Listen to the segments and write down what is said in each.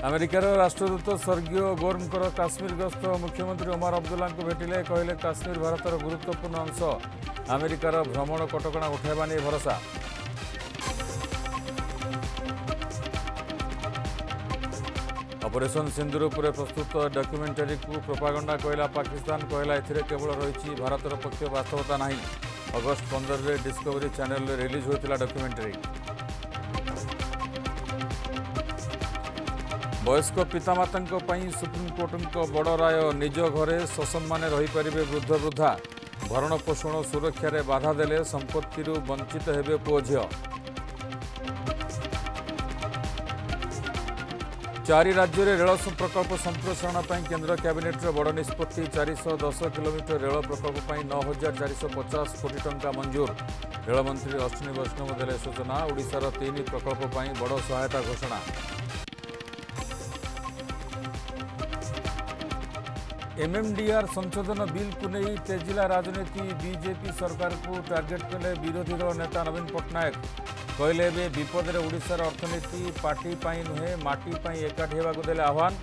अमेरिकार राष्ट्रदूत स्वर्गीय गोर्मकर काश्मीर गस्त मुख्यमंत्री ओमर अब्दुल्ला को भेटिले कहले काश्मीर भारतर गुरुत्वपूर्ण अंश अमेरिकार भ्रमण कटकणा उठाइबा नहीं भरोसा। ऑपरेशन सिंदूर पर प्रस्तुत डॉक्यूमेंटरी को प्रोपागंडा कहला पाकिस्तान कहला एथिरे केवल रही भारतर पक्ष वास्तवता नहीं। अगस्ट 15 रे डिस्कवरी चैनल रे रिलीज होता डॉक्यूमेंटरी। वयस्क पितामाता सुप्रीमकोर्ट बड़ राय निज घरे ससम्मान रहीपर वृद्ध वृद्धा भरण पोषण सुरक्षा बाधा देले संपत्ति वंचित हेबे पुओ झियो। 4 राज्य में रेल प्रकल्प संप्रसारण पर केंद्र कैबिनेट बड़ निष्पत्ति 410 किलोमीटर रेल प्रकल्प 9450 कोटी टंका मंजूर। रेलमंत्री अश्विनी वैष्णव देले सूचना। ओडिशार 3 प्रकल्प बड़ सहायता घोषणा। एमएमडीआर संशोधन बिल को नहीं तेजिला राजनीति। बीजेपी सरकार को टार्गेट कले विरोधी दल नेता नवीन पट्टनायक कहले विपद में ओडिशार अर्थनीति पार्टी पाई नुहे माटी पाई एकाठी होगा देले आह्वान।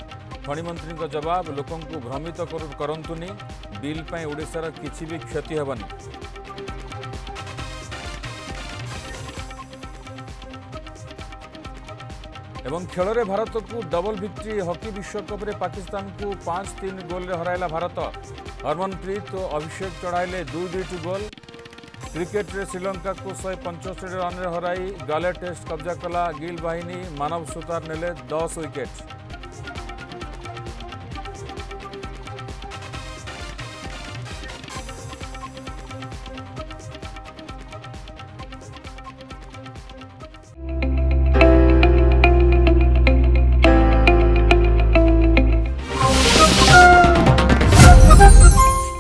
खनि मंत्री जवाब लोकों को भ्रमित करंतुनी बिल पाई ओडिशार किछि भी क्षति हेबनी। एवं खेल में भारत को डबल विक्ट्री। हॉकी विश्वकप में पाकिस्तान को 5-3 गोल रे हराइला भारत। हरमनप्रीत और अभिषेक चढ़ाइले 2-2 गोल। क्रिकेट रे श्रीलंका को 165 रन हराई गाले टेस्ट कब्जा कला गिल बाहिनी। मानव सुतार नेले 10 विकेट।